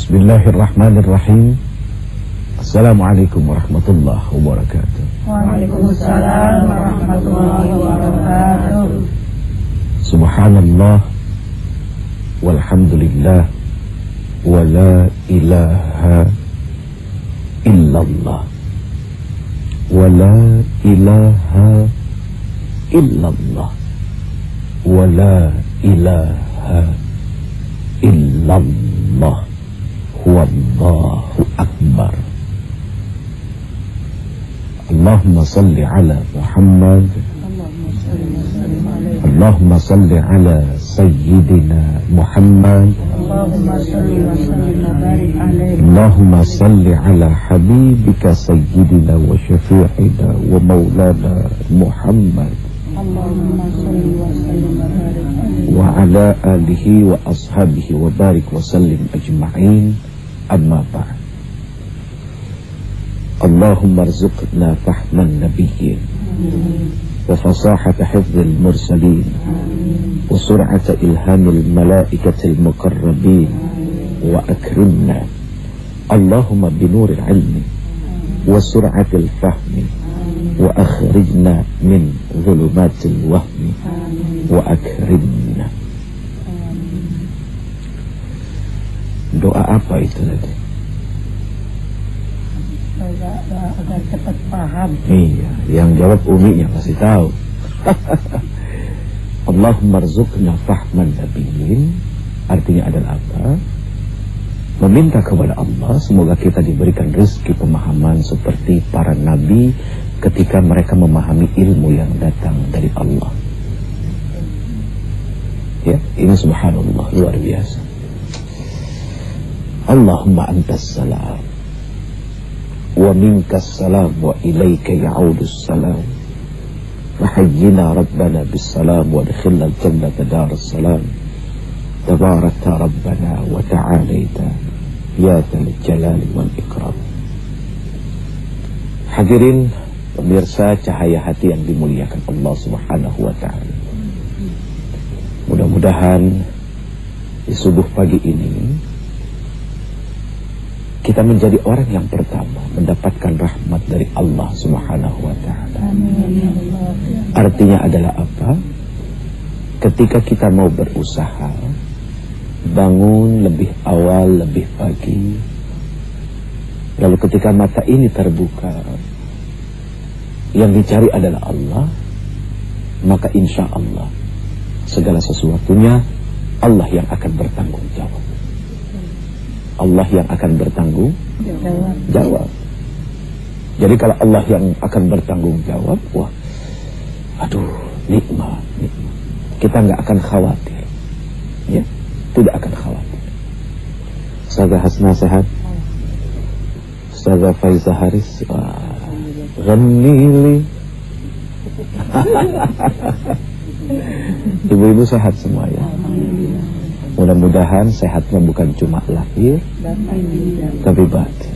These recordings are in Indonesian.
Bismillahirrahmanirrahim. Assalamualaikum warahmatullahi wabarakatuh. Waalaikumsalam warahmatullahi wabarakatuh. Subhanallah walhamdulillah wa la ilaha illallah wa la ilaha illallah wa la ilaha illallah wallahu akbar. Allahumma salli ala Muhammad, Allahumma salli ala Sayyidina Muhammad, Allahumma salli ala Habibika Sayyidina wa Syafi'ina wa Maulana Muhammad, wa ala alihi wa ashabihi wa barik wa sallim ajma'in. Amma ba'd. Allahumma arzuqna fahman nabiyyin wa fasahata hifdzil mursalin wa sur'ata ilhamil malaikatil muqarrabin wa akrimna Allahumma binuril ilmi wa sur'atil fahmi wa akhrijna min dhulumatil wahmi wa akrimna. Doa apa itu tadi? Agar cepat paham. Iya, yang jawab Umi yang kasih tahu. Allahumma rzuqna fahman nabiyyin, artinya adalah apa? Meminta kepada Allah semoga kita diberikan rezeki pemahaman seperti para nabi ketika mereka memahami ilmu yang datang dari Allah. Ya, ini subhanallah, luar biasa. Allahumma antas salam wa minkas salam wa ilaika ya'udus salam wa hayyina rabbana bis salam wa adkhilna al-jannata daras salam tabarakta rabbana wa ta'alaita ya dzal jalali wal ikram. Hadirin pemirsa Cahaya Hati yang dimuliakan Allah Subhanahu wa taala. Mudah-mudahan di subuh pagi ini kita menjadi orang yang pertama mendapatkan rahmat dari Allah Subhanahu wa taala. Artinya adalah apa? Ketika kita mau berusaha, bangun lebih awal, lebih pagi. Lalu ketika mata ini terbuka, yang dicari adalah Allah, maka insya Allah segala sesuatunya Allah yang akan bertanggung jawab. Allah yang akan bertanggung jawab. Jadi kalau Allah yang akan bertanggung jawab, wah, aduh, nikmat. Kita nggak akan khawatir, ya, tidak akan khawatir. Ustazah Hasna sehat, Ustazah Faiza Haris, ghanili. Ibu-ibu sehat semua ya. Mudah-mudahan sehatnya bukan cuma lahir, tapi batin.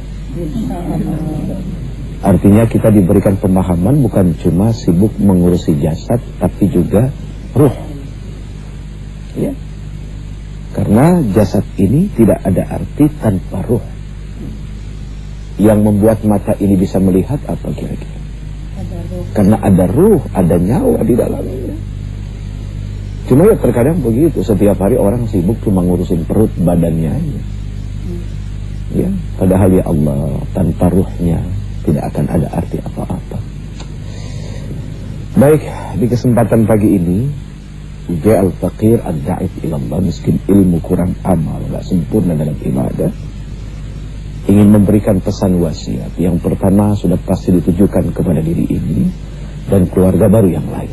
Artinya kita diberikan pemahaman bukan cuma sibuk mengurusi jasad, tapi juga ruh. Ya. Karena jasad ini tidak ada arti tanpa ruh. Yang membuat mata ini bisa melihat apa kira-kira? Karena ada ruh, ada nyawa di dalamnya. Cuma ya terkadang begitu, setiap hari orang sibuk cuma ngurusin perut badannya aja. Ya, padahal ya Allah, tanpa ruhnya tidak akan ada arti apa-apa. Baik, di kesempatan pagi ini, Ja'al faqir ad-da'if ilallah, miskin ilmu kurang amal, gak sempurna dalam ibadah, ingin memberikan pesan wasiat. Yang pertama sudah pasti ditujukan kepada diri ini dan keluarga baru yang lain.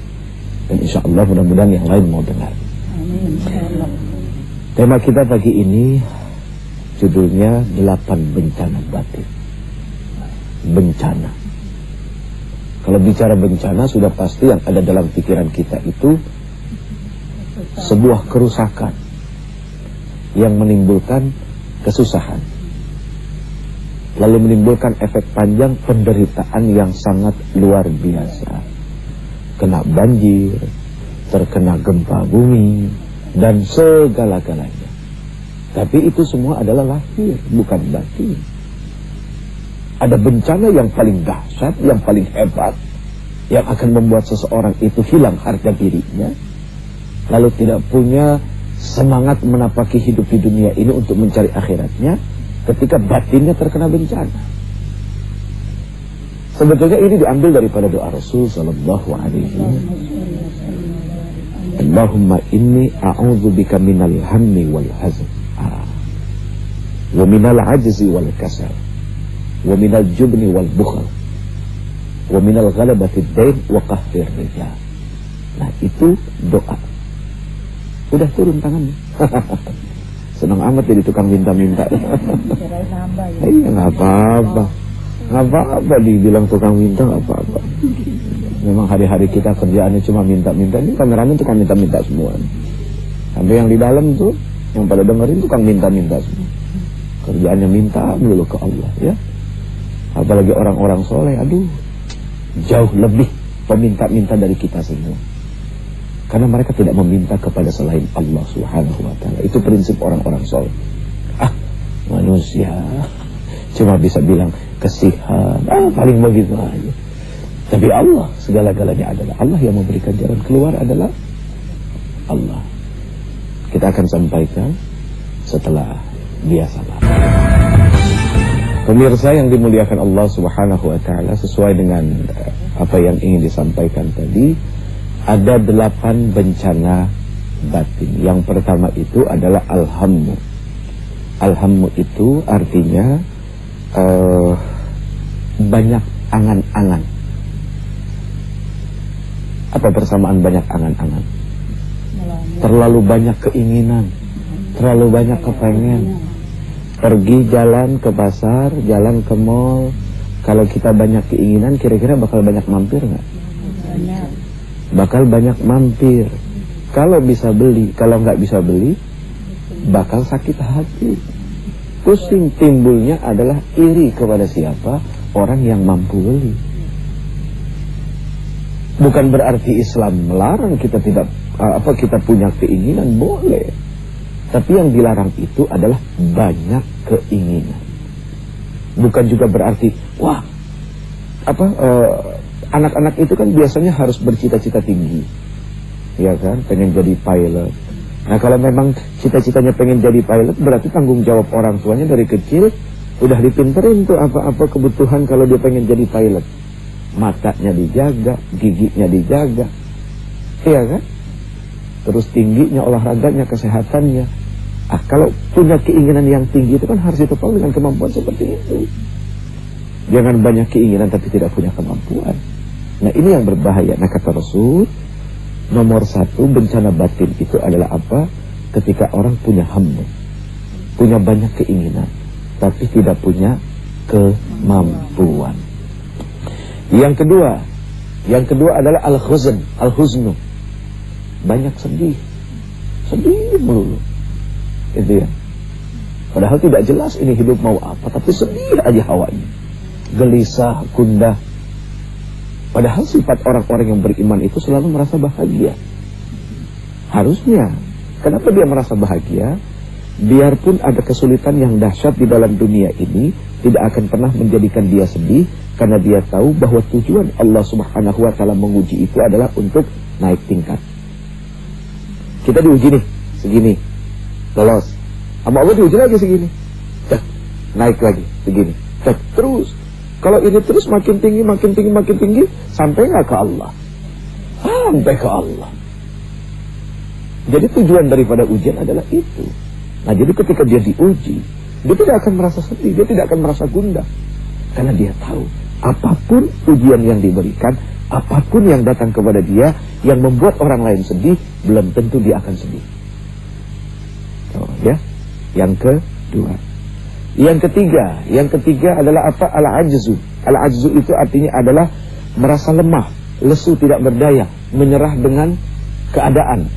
Dan insya Allah mudah-mudahan yang lain mau dengar. Amin. Tema kita pagi ini judulnya 8 bencana batin. Bencana. Kalau bicara bencana sudah pasti yang ada dalam pikiran kita itu sebuah kerusakan yang menimbulkan kesusahan, lalu menimbulkan efek panjang penderitaan yang sangat luar biasa. Kena banjir, terkena gempa bumi, dan segala-galanya. Dan Tapi itu semua adalah lahir, bukan batin. Ada bencana yang paling dahsyat, yang paling hebat, yang akan membuat seseorang itu hilang harga dirinya, lalu tidak punya semangat menapaki hidup di dunia ini untuk mencari akhiratnya, ketika batinnya terkena bencana. Sebetulnya ini diambil daripada doa Rasul sallallahu alaihi wasallam. Allahumma inni a'udzubika minal hammi wal hazn, wa minal ajzi wal kasal, wa minal jubni wal bukhl, wa minal ghalabati ad-dain wa qahrir rijal. Nah, itu doa. Udah turun tangannya. Senang amat jadi tukang minta-minta. Iya, nggak apa-apa. Nggak apa-apa dibilang tukang minta, nggak apa-apa. Memang hari-hari kita kerjaannya cuma minta-minta. Ini kameramen tukang minta-minta semua. Sampai yang di dalam tuh, yang pada dengerin tukang minta-minta semua. Kerjaannya minta dulu ke Allah, ya. Apalagi orang-orang soleh, aduh, jauh lebih peminta-minta dari kita semua. Karena mereka tidak meminta kepada selain Allah Subhanahu wa ta'ala. Itu prinsip orang-orang soleh. Manusia cuma bisa bilang kesihan, paling begitu aja. Tapi Allah, segala-galanya adalah Allah. Yang memberikan jalan keluar adalah Allah. Kita akan sampaikan setelah dia sabar. Pemirsa yang dimuliakan Allah Subhanahu wa ta'ala, sesuai dengan apa yang ingin disampaikan tadi, ada 8 bencana batin. Yang pertama itu adalah al-hammu. Al-hammu itu artinya banyak angan-angan. Apa persamaan banyak angan-angan? Terlalu banyak keinginan, terlalu banyak kepengen. Pergi jalan ke pasar, jalan ke mall, kalau kita banyak keinginan, kira-kira bakal banyak mampir nggak? Bakal banyak mampir. Kalau bisa beli, kalau nggak bisa beli, bakal sakit hati. Pusing, timbulnya adalah iri kepada siapa? Orang yang mampu beli. Bukan berarti Islam melarang kita tidak kita punya keinginan, boleh. Tapi yang dilarang itu adalah banyak keinginan. Bukan juga berarti wah anak-anak itu kan biasanya harus bercita-cita tinggi, ya kan, pengen jadi pilot. Nah, kalau memang cita-citanya pengen jadi pilot, berarti tanggung jawab orang tuanya dari kecil udah dipinterin tuh apa-apa kebutuhan kalau dia pengen jadi pilot. Matanya dijaga, giginya dijaga, iya kan? Terus tingginya, olahraganya, kesehatannya. Kalau punya keinginan yang tinggi itu kan harus ditopang dengan kemampuan seperti itu. Jangan banyak keinginan tapi tidak punya kemampuan. Nah, ini yang berbahaya. Nah, kata Rasul, nomor 1 bencana batin itu adalah apa? Ketika orang punya hammu, punya banyak keinginan, tapi tidak punya kemampuan. Yang kedua adalah al-huzn, al-huznu. Banyak sedih melulu. Itu ya. Padahal tidak jelas ini hidup mau apa, tapi sedih aja hawanya. Gelisah, gundah. Padahal sifat orang-orang yang beriman itu selalu merasa bahagia. Harusnya. Kenapa dia merasa bahagia? Biarpun ada kesulitan yang dahsyat di dalam dunia ini, tidak akan pernah menjadikan dia sedih, karena dia tahu bahwa tujuan Allah Subhanahu wa ta'ala menguji itu adalah untuk naik tingkat. Kita diuji nih, segini, lolos. Sama Allah diuji lagi segini, naik lagi, segini, terus. Kalau ini terus makin tinggi, sampai nggak ke Allah? Sampai ke Allah. Jadi tujuan daripada ujian adalah itu. Nah, jadi ketika dia diuji, dia tidak akan merasa sedih, dia tidak akan merasa gundah. Karena dia tahu, apapun ujian yang diberikan, apapun yang datang kepada dia, yang membuat orang lain sedih, belum tentu dia akan sedih. Oh, ya. Yang kedua. Yang ketiga adalah apa? Al-ajzu. Al-ajzu itu artinya adalah merasa lemah, lesu, tidak berdaya, menyerah dengan keadaan.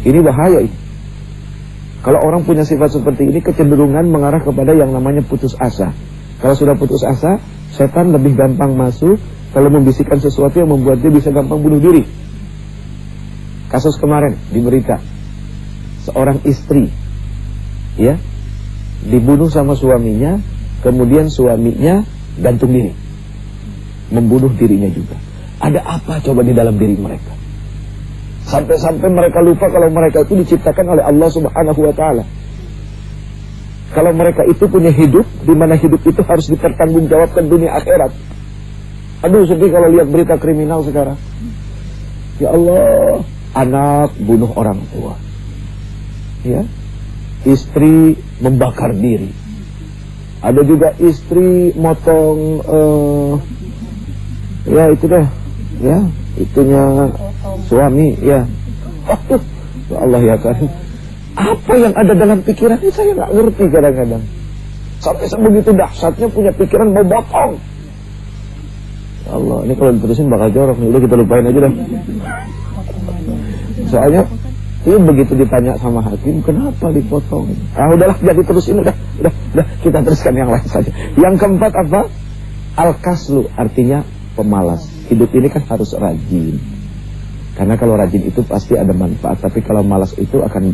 Ini bahaya ini. Kalau orang punya sifat seperti ini, kecenderungan mengarah kepada yang namanya putus asa. Kalau sudah putus asa, setan lebih gampang masuk kalau membisikkan sesuatu yang membuat dia bisa gampang bunuh diri. Kasus kemarin di berita, seorang istri, ya, dibunuh sama suaminya, kemudian suaminya gantung diri, membunuh dirinya juga. Ada apa coba di dalam diri mereka? Sampai-sampai mereka lupa kalau mereka itu diciptakan oleh Allah Subhanahu wa Ta'ala. Kalau mereka itu punya hidup, di mana hidup itu harus dipertanggungjawabkan dunia akhirat. Aduh, sedih kalau lihat berita kriminal sekarang. Ya Allah, anak bunuh orang tua, ya, istri membakar diri. Ada juga istri motong, ya itu dah, ya, itunya suami, ya. Ya Allah ya kan. Apa yang ada dalam pikirannya saya nggak ngerti kadang-kadang. Sampai sebegitu dahsyatnya punya pikiran mau potong. Ya Allah, ini kalau diterusin bakal jorok nih. Udah kita lupain aja dah. Soalnya ini begitu ditanya sama hakim, kenapa dipotong? Udahlah, jadi terusin, udah kita teruskan yang lain saja. Yang keempat apa? Al-kaslu, artinya pemalas. Hidup ini kan harus rajin. Karena kalau rajin itu pasti ada manfaat, tapi kalau malas itu akan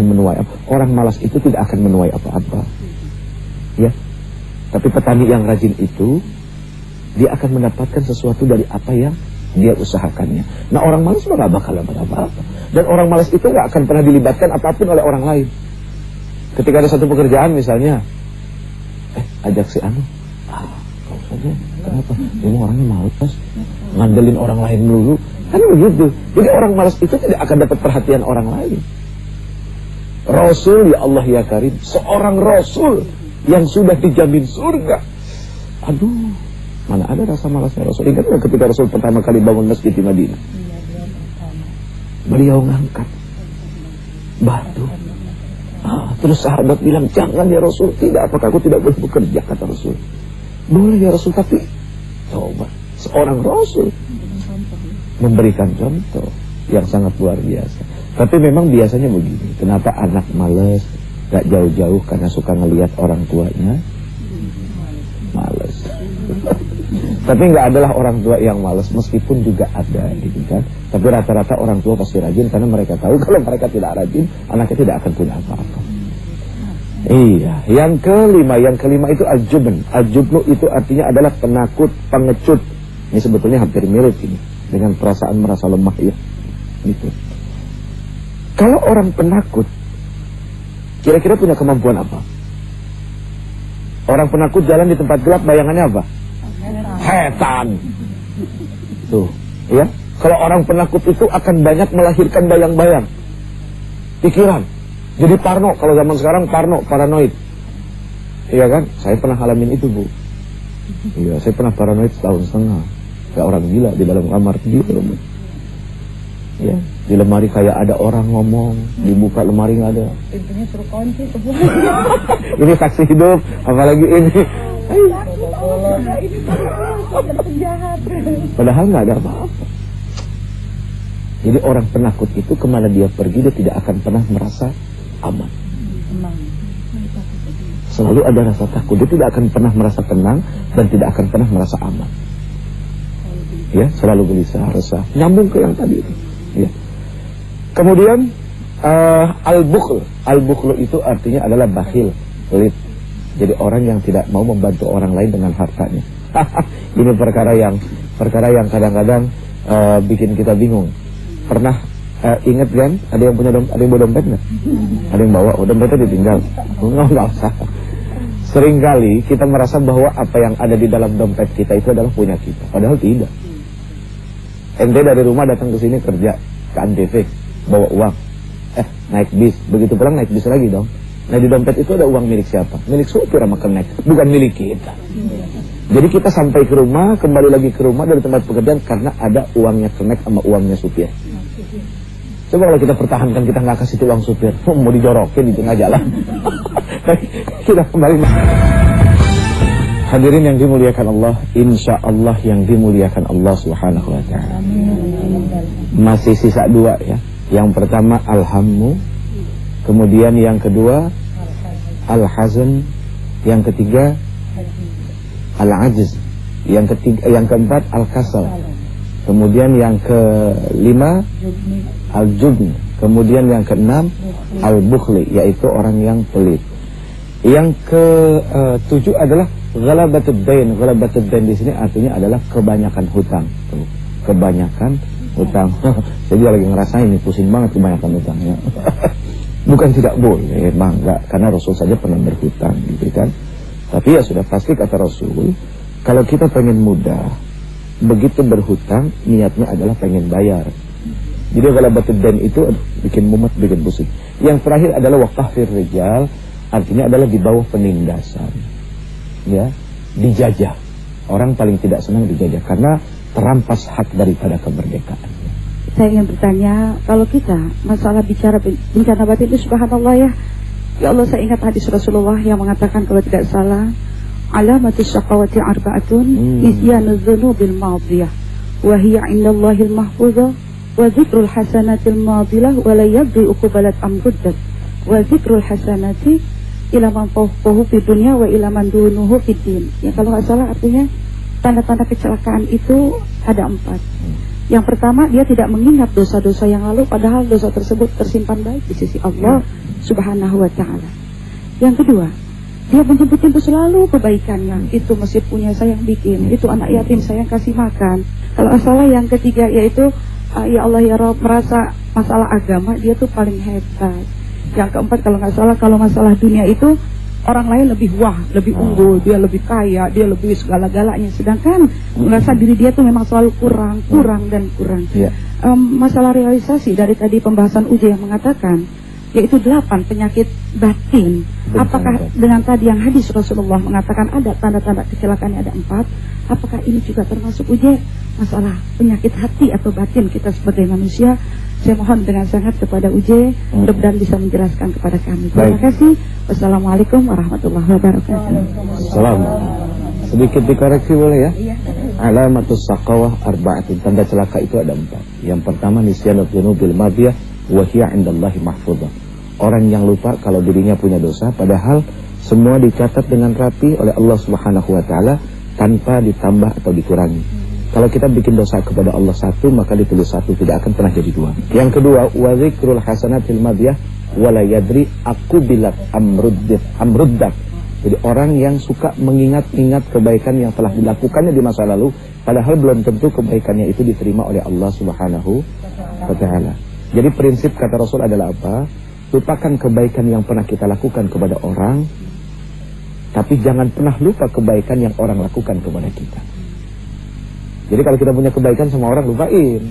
menuai apa? Orang malas itu tidak akan menuai apa-apa. Ya. Tapi petani yang rajin itu dia akan mendapatkan sesuatu dari apa yang dia usahakannya. Nah, orang malas mah gak bakal dapat apa-apa. Dan orang malas itu gak akan pernah dilibatkan apapun oleh orang lain. Ketika ada satu pekerjaan misalnya, ajak si anu, kau saja, kenapa? Ini orangnya malas, ngandelin orang lain dulu. Kan begitu. Jadi orang malas itu tidak akan dapat perhatian orang lain. Rasul, ya Allah ya Karim, seorang Rasul yang sudah dijamin surga. Aduh, mana ada rasa malasnya Rasul. Ingat nggak ketika Rasul pertama kali bangun masjid di Madinah? Beliau ngangkat batu. Terus sahabat bilang, jangan ya Rasul. Tidak, apakah aku tidak boleh bekerja, kata Rasul. Boleh ya Rasul, tapi coba, seorang Rasul memberikan contoh yang sangat luar biasa. Tapi memang biasanya begini. Kenapa anak malas, gak jauh-jauh karena suka ngelihat orang tuanya malas. Tapi gak adalah orang tua yang malas, meskipun juga ada gitu kan. Tapi rata-rata orang tua pasti rajin, karena mereka tahu kalau mereka tidak rajin, anaknya tidak akan punya apa-apa. Iya. Yang kelima itu al-jubn. Al-jubnu itu artinya adalah penakut, pengecut. Ini sebetulnya hampir mirip ini dengan perasaan merasa lemah, ya gitu. Kalau orang penakut kira-kira punya kemampuan apa? Orang penakut jalan di tempat gelap, bayangannya apa? Setan. Tuh, ya. Kalau orang penakut itu akan banyak melahirkan bayang-bayang, pikiran. Jadi parno, kalau zaman sekarang paranoid. Iya kan? Saya pernah ngalamin itu, Bu. Iya, saya pernah paranoid setahun setengah. Kayak orang gila di dalam kamar gitu. Ya, di lemari kayak ada orang ngomong, dibuka lemari nggak ada. Pintunya suruh kunci tuh. Ini saksi hidup, apalagi ini. Padahal nggak ada apa-apa. Jadi orang penakut itu kemana dia pergi dia tidak akan pernah merasa aman. Selalu ada rasa takut, dia tidak akan pernah merasa tenang dan tidak akan pernah merasa aman. Ya, selalu gelisah, resah. Nyambung ke yang tadi itu. Ya. Kemudian al-bukhl. Al-bukhl itu artinya adalah bakhil, pelit. Jadi orang yang tidak mau membantu orang lain dengan hartanya. Ini perkara yang kadang-kadang bikin kita bingung. Pernah ingat kan? Ada yang bawa dompet nggak? Ada yang bawa, dompetnya ditinggal. Nggak usah. Seringkali kita merasa bahwa apa yang ada di dalam dompet kita itu adalah punya kita. Padahal tidak. Ente dari rumah datang ke sini kerja ke Antv, bawa uang, naik bis, begitu pulang naik bis lagi dong. Nah di dompet itu ada uang milik siapa? Milik supir sama kenek, bukan milik kita. Jadi kita sampai ke rumah, kembali lagi ke rumah dari tempat pekerjaan karena ada uangnya kenek sama uangnya supir. Coba kalau kita pertahankan, kita nggak kasih uang supir, mau dijorokin di tengah jalan. Kita kembali. Hadirin yang dimuliakan Allah, insya Allah yang dimuliakan Allah Subhanahu wa Ta'ala. Masih sisa dua ya. Yang pertama al-hammu, kemudian yang kedua al-hazan, yang ketiga al-ajz, yang keempat al-kasal, kemudian yang kelima al-jubn, kemudian yang keenam al-bukhli, yaitu orang yang pelit. Yang ke-7 adalah ghalabatud dain. Ghalabatud dain di sini artinya adalah kebanyakan hutang. Tuh, kebanyakan hutang. Saya juga lagi ngerasain ini, pusing banget kebanyakan hutangnya. Bukan tidak boleh, enggak, karena Rasul saja pernah berhutang gitu kan. Tapi ya sudah pasti kata Rasul, kalau kita pengen mudah, begitu berhutang niatnya adalah pengen bayar. Jadi ghalabatud dain itu bikin mumet, bikin pusing. Yang terakhir adalah waqahfir rijal, artinya adalah di bawah penindasan. Ya, dijajah. Orang paling tidak senang dijajah karena terampas hak daripada kemerdekaan. Saya ingin bertanya, kalau kita masalah bicara bencana batin itu subhanallah ya. Ya Allah, saya ingat hadis Rasulullah yang mengatakan kalau tidak salah, alamatus syaqawati arba'atun isyanuz dzunubil madiyah wa hiya 'indallahil mahfuzah wa dzikrul hasanatil madilah wa la yadri uqbalat amruddat wa dzikrul hasanati ila man fawqahu fid dunya wa ila man dunuhu fid din. Ya kalau nggak salah artinya tanda-tanda kecelakaan itu ada 4. Yang pertama, dia tidak mengingat dosa-dosa yang lalu, padahal dosa tersebut tersimpan baik di sisi Allah Subhanahu wa ta'ala. Yang kedua, dia menyebut-nyebut selalu kebaikannya. Itu masjid punya saya yang bikin, itu anak yatim saya yang kasih makan. Kalau salah yang ketiga yaitu ya Allah ya Rabb, merasa masalah agama dia tuh paling hebat. Yang keempat kalau nggak salah, kalau masalah dunia itu orang lain lebih lebih unggul, dia lebih kaya, dia lebih segala-galanya. Sedangkan merasa diri dia tuh memang selalu kurang. Ya. Masalah realisasi dari tadi pembahasan Uji yang mengatakan, yaitu 8 penyakit batin. Apakah dengan tadi yang hadis Rasulullah mengatakan ada tanda-tanda kecelakaannya ada 4, apakah ini juga termasuk Uji masalah penyakit hati atau batin kita sebagai manusia? Saya mohon dengan sangat kepada Uji, mudah-mudahan bisa menjelaskan kepada kami. Terima kasih. Wassalamualaikum warahmatullahi wabarakatuh. Salam. Sedikit dikoreksi boleh ya? Alamatus saqawah arba'atin. Tanda celaka itu ada 4. Yang pertama nisyanuz dzunubil madiyah wa hiya 'indallahi mahfuzah. Orang yang lupa kalau dirinya punya dosa, padahal semua dicatat dengan rapi oleh Allah Subhanahu wa taala tanpa ditambah atau dikurangi. Kalau kita bikin dosa kepada Allah 1, maka ditulis 1, tidak akan pernah jadi 2. Yang kedua, wa dzikrul hasanatil madiyah wa la yadri akubilat amruddat. Jadi orang yang suka mengingat-ingat kebaikan yang telah dilakukannya di masa lalu, padahal belum tentu kebaikannya itu diterima oleh Allah Subhanahu wa taala. Jadi prinsip kata Rasul adalah apa? Lupakan kebaikan yang pernah kita lakukan kepada orang, tapi jangan pernah lupa kebaikan yang orang lakukan kepada kita. Jadi kalau kita punya kebaikan sama orang, lupain.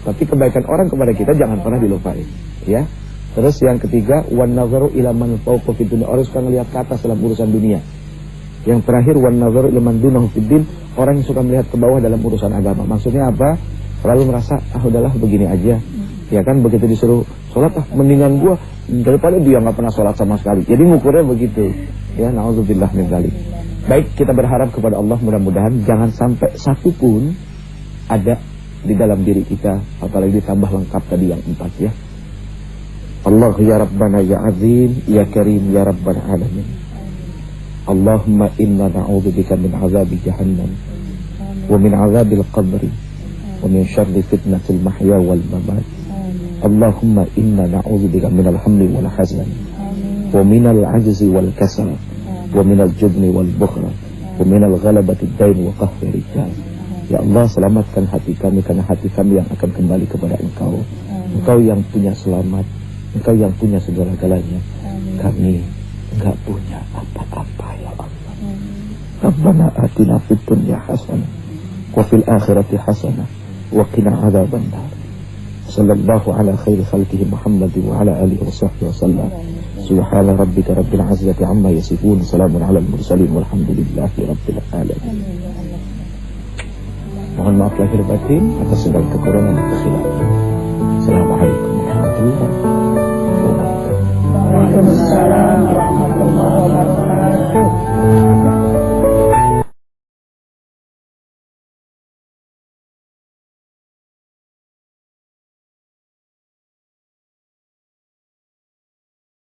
Tapi kebaikan orang kepada kita jangan pernah dilupain. Ya. Terus yang ketiga, wan nazaru ila man fawqa fid dunya. Orang suka melihat ke atas dalam urusan dunia. Yang terakhir, wan nazaru ila man dunahu fid din. Orang yang suka melihat ke bawah dalam urusan agama. Maksudnya apa? Selalu merasa, udahlah begini aja. Ya kan, begitu disuruh sholat, mendingan gua daripada dia nggak pernah sholat sama sekali. Jadi ngukurnya begitu. Ya, na'udzubillah min dzalik. Baik, kita berharap kepada Allah mudah-mudahan jangan sampai satu pun ada di dalam diri kita, apalagi ditambah lengkap tadi yang 4 ya. Allah ya Rabbana ya Azim ya Karim ya Rabbal Alamin. Allahumma inna na'udzubika min azabi jahannam wa min azabil qabri wa min syarri fitnatil mahya wal mamat. Allahumma inna na'udzubika minal hamli wal hazan wa minal ajzi wal kasal wa minal jubni wal bukhla wa minal ghalabati dain wa qahri rijal. Ya Allah, selamatkan hati kami karena hati kami yang akan kembali kepada Engkau. Engkau yang punya selamat, Engkau yang punya segala-galanya. Kami enggak punya apa-apa ya Allah. Rabbana atina fid dunya hasanah wa fil akhirati hasanah wa qina adzabannar. Sallallahu ala khairi khalqihi Muhammad wa ala alihi wa sahbihi wasallam. Subhana rabbika rabbil izzati amma yasifun, salamun alal mursalin walhamdulillahi rabbil alamin. Mohon maaf lahir batin atas segala kekurangan dan kekhilafan. Assalamualaikum warahmatullahi wabarakatuh. Waalaikumsalam warahmatullahi wabarakatuh.